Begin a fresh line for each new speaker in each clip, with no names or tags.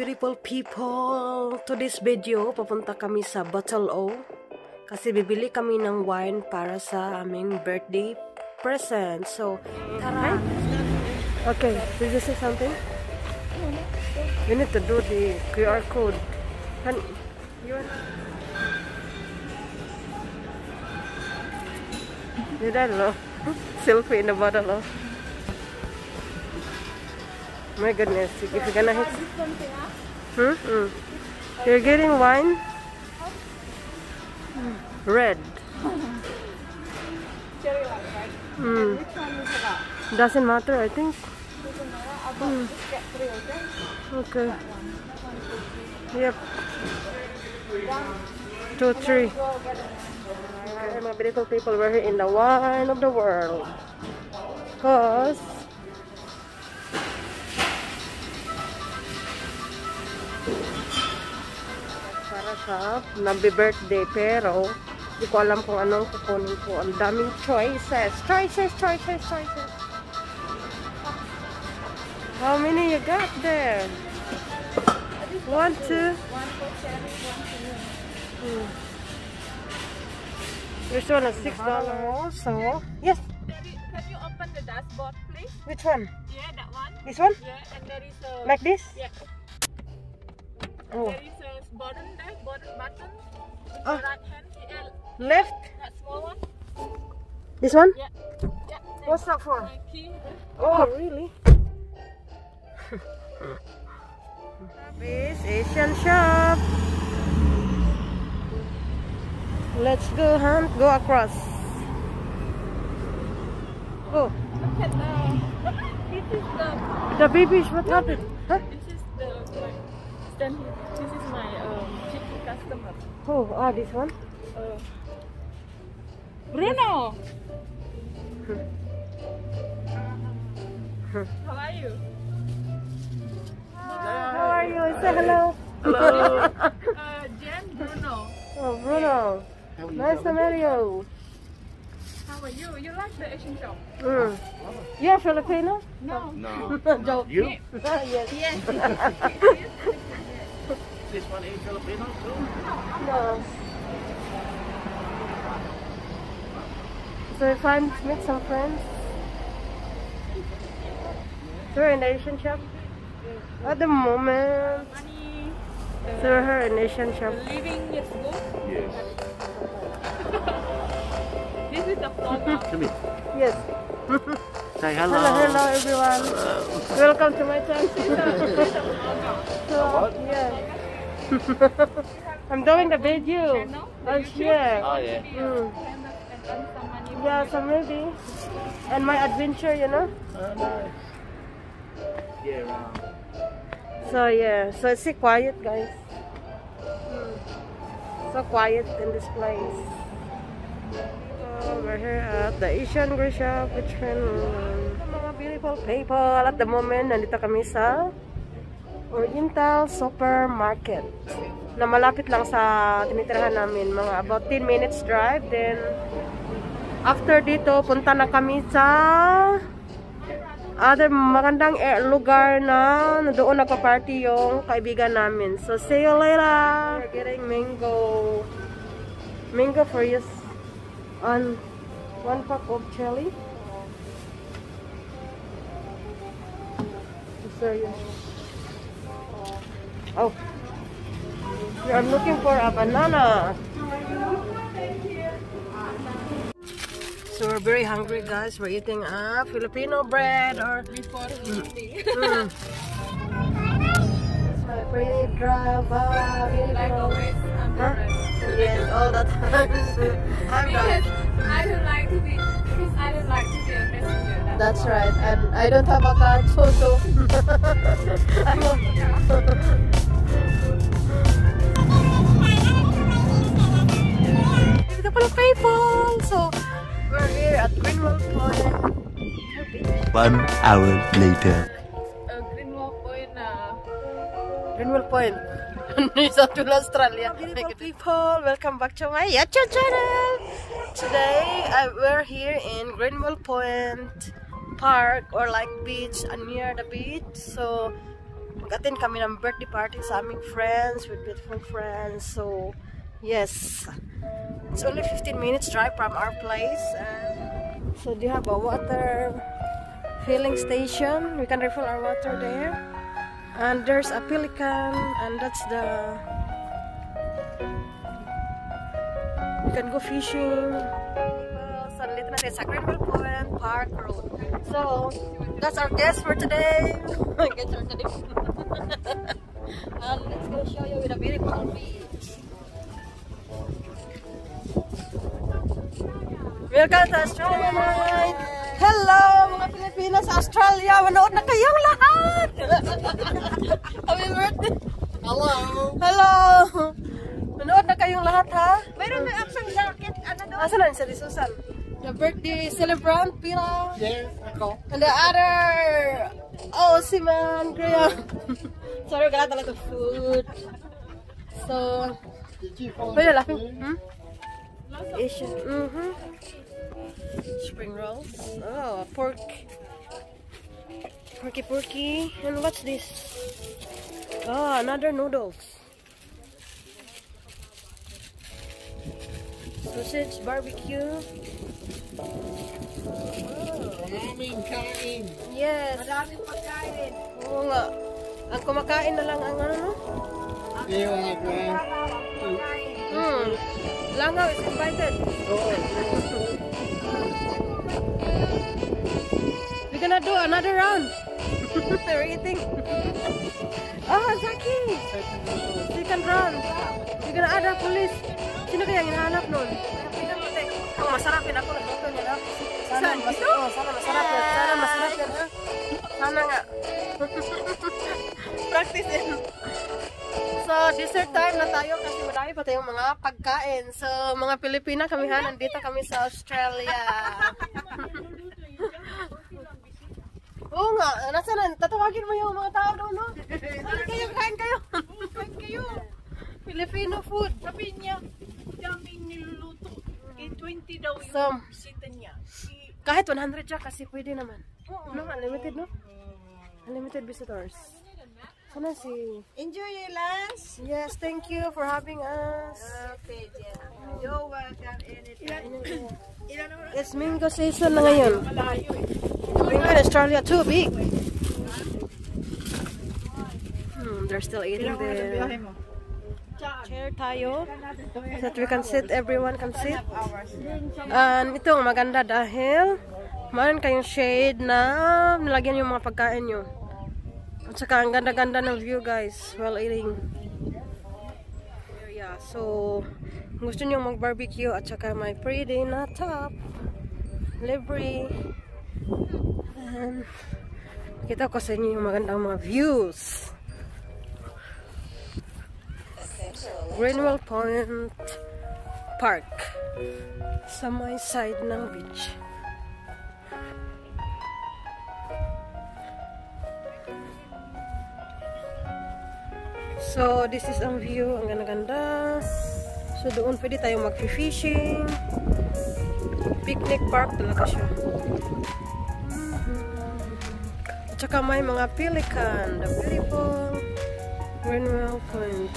Beautiful people, to this video papunta kami sa Bottle O kasi bibili kami ng wine para sa aming birthday present. So tara. Okay, did you say something? You need to do the QR code. You don't know. Selfie in the bottle. My goodness, if you're gonna hit... You're getting wine? Red.
Cherry wine, right? And which one is that?
Doesn't matter, I think.
Doesn't matter. I'll just get 3, okay?
Okay.
That one.
Yep. 2, 3. Okay, my beautiful people, we're here in the wine of the world. Cause... sarap, nabi-birthday, pero hindi ko alam kung anong kukunin ko. Ang daming choices. How many you got there? 1, 2.
1 for cherry, 1 for you.
This one is $6 also. Yes.
Can you open the dashboard, please?
Which one?
Yeah, that one.
This one?
Yeah, and there is a...
Like this?
Yeah.
Oh.
There is a button there, button.
Oh.
Right hand here.
Left?
That small one.
This one?
Yeah. Yeah.
What's that for?
My key.
Oh, really? This Asian shop. Let's go hunt. Go across. Go.
Look at the... This is
The babies. What happened? Huh?
This is the... Stand here. This is my chicken customer.
Oh, this one.
Bruno! How are you?
How are you? Say hello.
Hello. Jen, Bruno.
Oh, Bruno. Nice to meet you.
How are you? You like the Asian shop?
You're Filipino?
No.
No.
Joke.
You?
Yes.
Yes.
This one is Filipino too?
No. So if I meet some friends, so we're in the Asian shop at the moment.
Money.
So we're here in the Asian shop.
Living is good.
Yes.
This is the floor now.
Come here.
Yes.
Say hello.
Hello everyone. Welcome to my channel. So, yeah. I'm doing the video. Yeah.
Oh yeah.
Yeah, so maybe. And my adventure, you know.
Nice. Yeah.
So yeah, so it's quiet, guys. So quiet in this place. We're here at the Asian Green Shop, which mga beautiful people. At the moment, nandito kami sa Oriental Supermarket na malapit lang sa tinitirahan namin, mga about 10 minutes drive. Then after dito, punta na kami sa other magandang lugar na doon nagpa-party yung kaibigan namin. So see you later. We're getting mango for you on 1 pack of chili. Serious. Oh, I'm looking for a banana. So we're very hungry, guys. We're eating Filipino bread or
Before eating.
my pretty drama.
Like always, I'm the best.
Yes, all the time. I'm
Because I don't like to be a messenger.
That's right. And I don't have a card photo. Beautiful people. So we're here at Greenwell.
1 hour later.
Greenwell
Greenwell Point. Sa Australia. Beautiful people, welcome back to my YouTube channel. Today, we're here in Greenwell Point Park or like beach, near the beach. So, mag-attend kami ng birthday party sa aming friends, with beautiful friends. So, yes, it's only 15 minutes drive from our place. So, they have a water filling station. We can refill our water there. And there's a pelican, and that's the... You can go fishing. So, nandito natin sa Greenwell Point Park Road. So, that's our guest for today. Get your today. And let's go show you with a beautiful beach. Welcome to Australia night! Hello mga Pilipinas sa Australia! Manood na kayong lahat! Happy birthday! Hello! Hello! Manood na kayong lahat ha? Mayroon na action jacket. Ano doon? Asa na si Susan? The birthday celebrant, Pila?
Yes, ako.
And the other... Oh, si Man, Graham. Sorry, we got a lot of food. So... Why are you laughing? Asian. Spring rolls. Oh, pork. Porky. And what's this? Oh, another noodles. Sausage, barbecue.
Maraming kain.
Yes.
Maraming pagkain.
Oo nga. Ang kumakain na lang ang ano, no? Langaw is invited. We're gonna do another round. We're eating. Oh, Zaki! Second round. We're gonna add a police. Sino kaya hinahanap nun? Ang masarapin ako nagluto niya na. Sana masarap yan. Sana masarap yan ha. Sana nga. Practice din. So, dessert time na tayo kasi marami pa tayong mga pagkain. So, mga Pilipina kami ha, nandito kami sa Australia. Oo nga, nasa na, tatawagin mo yung mga tao doon, no? Kain kayo. Kain kayo. Filipino food.
Sabi niya, daming niluluto. 20 daw yung
So,
bisita niya.
kahit 100 siya kasi pwede naman. No, unlimited, no? Unlimited visitors. Sana si...
Enjoy your lunch.
Yes, thank you for having us.
Okay, Jen. You're welcome anytime.
It's mango season na ngayon.
Malayo eh.
Mango in Australia too big. They're still eating there. Chair tayo. So that we can sit, everyone can sit. And itong maganda dahil mayroon kayong shade na nilagyan yung mga pagkain nyo. At saka ang ganda-ganda ng view guys while eating. Yeah, so gusto nyo mag-barbecue at saka may pretty na top. Libre. And kita ko sa inyo yung magandang mga views. Greenwell Point Park sa may side ng beach. So, this is ang view. Ang ganda-ganda. So, doon pwede tayong mag-fishing. Picnic park talaga siya. At saka may mga pelican. The beautiful Greenwell Point.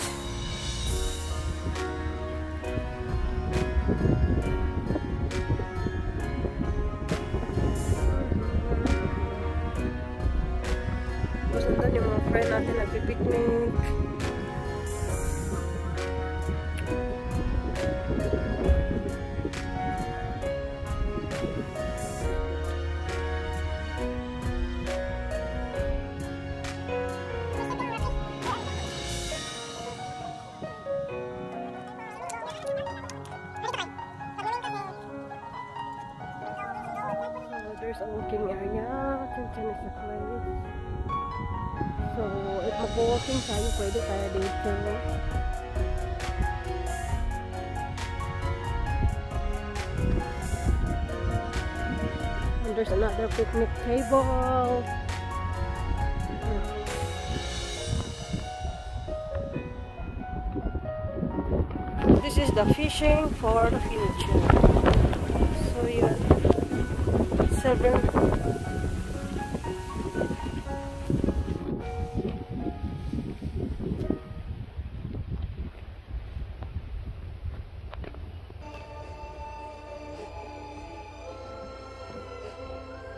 Tapos nandun yung mga friend natin nagpipiknik. There's a walking area. Diyan is the place. So, if mag-walking tayo, pwede tayo dito. And there's another picnic table. This is the fishing for the future. So yeah, seven.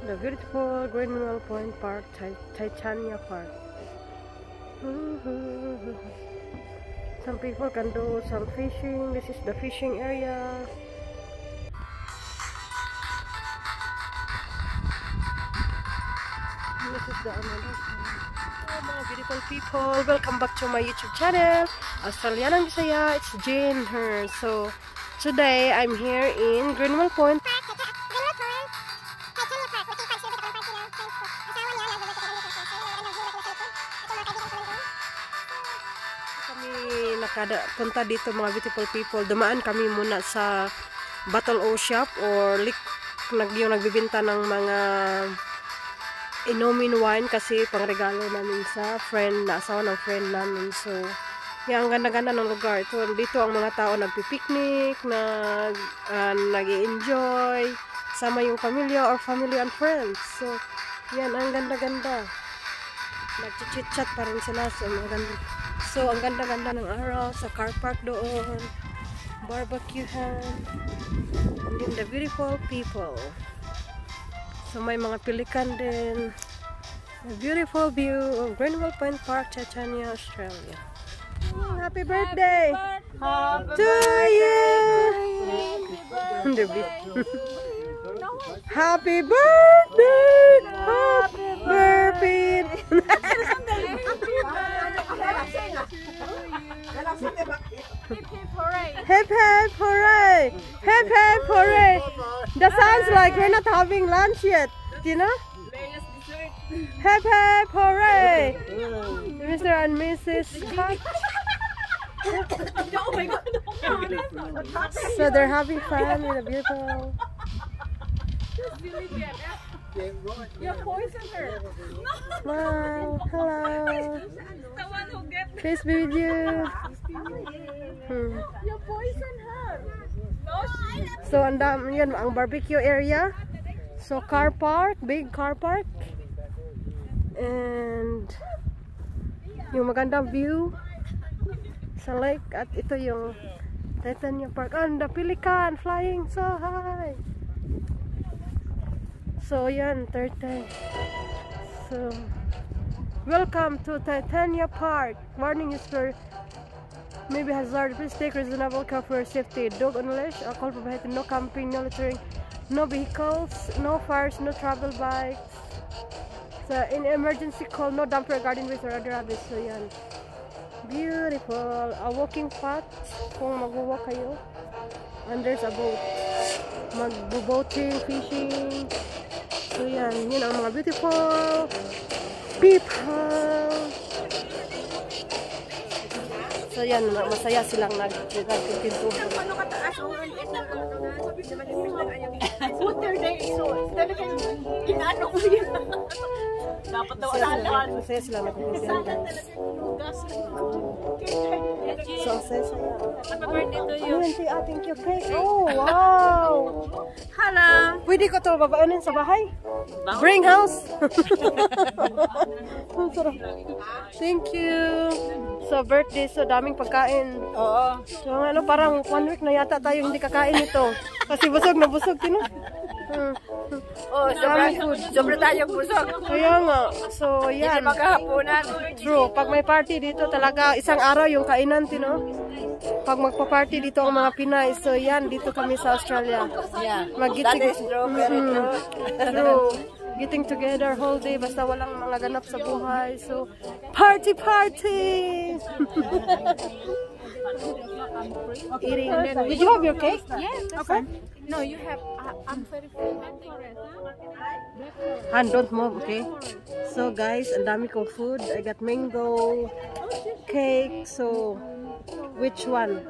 The beautiful Greenwell Point Park, Titania Park. Some people can do some fishing. This is the fishing area. This is the another side. Oh, mga beautiful people, welcome back to my YouTube channel, Australianang Bisaya. It's Jane here. So today I'm here in Greenwell Point. Punta dito mga beautiful people. Dumaan kami muna sa Bottle O Shop or yung nagbibenta ng mga inumin wine kasi pangregalo namin sa friend, na asawa ng friend namin. So yan, ang ganda-ganda ng lugar. Dito ang mga tao nagpipiknik, nag-i-enjoy sama yung pamilya or family and friends. So yan, ang ganda-ganda. Nag-chit-chat pa rin sila. So, ang ganda-ganda ng araw sa car park doon, barbecuehan, and then the beautiful people. So, may mga pelikan din. A beautiful view of Greenwell Point Park, Titania, Australia. Happy birthday! To you! Happy birthday! Happy birthday! Hip hip hooray! Hip hip hooray! That sounds like we're not having lunch yet, you know? Hip hip hooray! Mr. and Mrs. Scott.
Oh my God!
So they're having fun with a beautiful.
You poisoned her.
Smile. Hello.
The one who gets
Peace be with you.
you poisoned her. No,
So yan ang barbecue area. So car park, big car park. And yung magandang view sa lake, at ito yung Titania Park. And the pelican flying so high. So yan, third time. So welcome to Titania Park. Warning is for maybe hazard. Please take reasonable care for your safety. Dog on leash, alcohol prohibited, no camping, no littering, no vehicles, no fires, no travel bikes. So in emergency call, no dumper, garden waste or other rubbish. So yan, beautiful. A walking path kung mag-walk kayo. And there's a boat. Mag-boating, fishing. So yan, yun ang mga beautiful people. So yan, masaya silang nagpinto.
ano kataas? Water day so talagang inaano ko yun. Dapat daw alawan.
Masaya silang nagpinto. So masaya sila.
Happy birthday to you.
Thank you, cake. Oh, wow!
Hello.
Pwede ko to babaanin sa bahay? Bring house! Thank you! So birthday, so daming pagkain.
Oo.
So ano, parang 1 week na yata tayo hindi kakain ito. Kasi busog na busog, tino?
Oh, sobra tayong busog.
Kaya nga, so yan.
Hindi magkahaponan.
True, pag may party dito talaga, isang araw yung kainan, tino? Pag magpa-party dito ang mga Pinay, so yan, dito kami sa Australia.
Yeah.
Mag-getting,
That is true, very true.
true. Getting together whole day, basta walang mga ganap sa buhay. So, party, party! Eating. Did you have your cake?
Yes.
Okay.
No, you have. I'm very full.
Han, don't move, okay? So guys, ang dami kong food. I got mango cake. So, which one?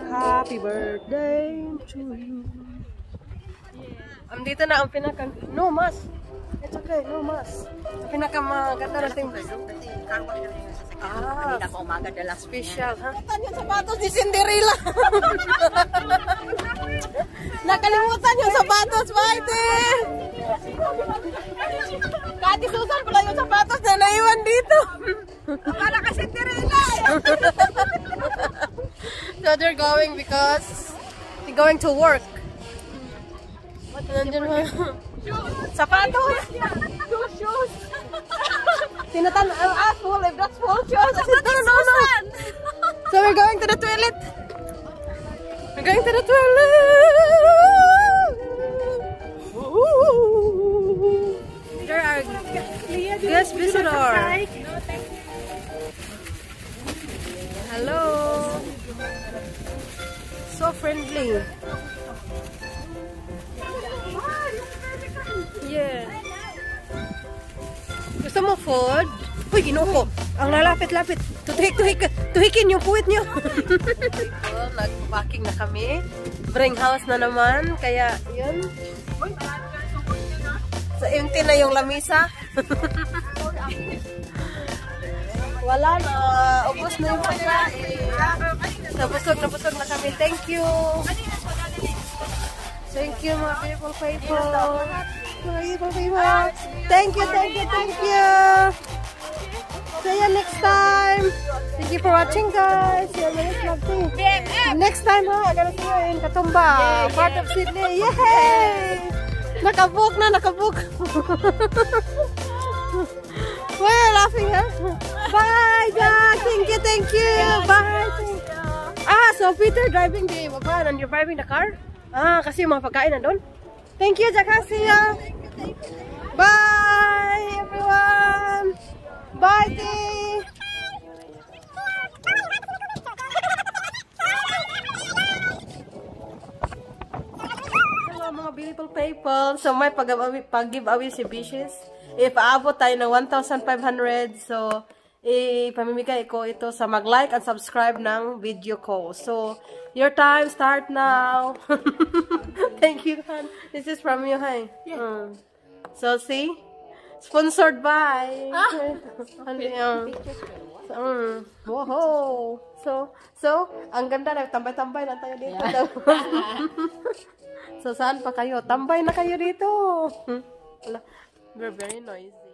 Happy birthday to you. Dito na ang pinaka... No, mas. It's okay, no mas. Ang pinakamaganda natin.
Kanina ko umaga dala.
Special, ha?
Nakalimutan yung sapatos ni Cinderella.
Nakalimutan yung sapatos, Maite!
Kati Susan pala yung sapatos
Na naiwan dito.
para ka Cinderella.
So they're going because they're going to work. Nandiyan mo. Sapatos!
Shoes.
Tinatan, full, if that's full, shoes. No. So we're going to the toilet. We're going to the toilet. There are guest visitors. Hello. So friendly. Yeah. Gusto mo food? Uy, ginuko. Ang lalapit-lapit. Tuhikin yung puwit nyo. So, nag-packing na kami. Bring house na naman. Kaya, yun. So, empty na yung lamisa. Wala na. Ubus na yung pagkain. Nabusog na kami. Thank you. Thank you, mga beautiful people. Thank you. See you next time. Thank you for watching, guys. See you next vlog. Next time, ha? I'm gonna see you in Katumba, part of Sydney. Yay! Nakabook na. Why are you laughing, ha? Bye, Jack. Thank you. Bye. So Peter driving the van and you're driving the car? Kasi yung mga pagkain na doon. Thank you, Jack. See ya. Bye, everyone. Bye, Dee. Hello, mga beautiful people. So, may pag-giveaway si Bishes. If aabot tayo ng 1,500, so, ipamimigay ko ito sa mag-like and subscribe ng video ko. So, your time start now. Thank you, Han. This is from you, hi. Yeah. So, see? Sponsored by. Wow. So, ang ganda na. Tambay-tambay na tayo dito. Yeah. So, saan pa kayo? Tambay na kayo dito. We're very noisy.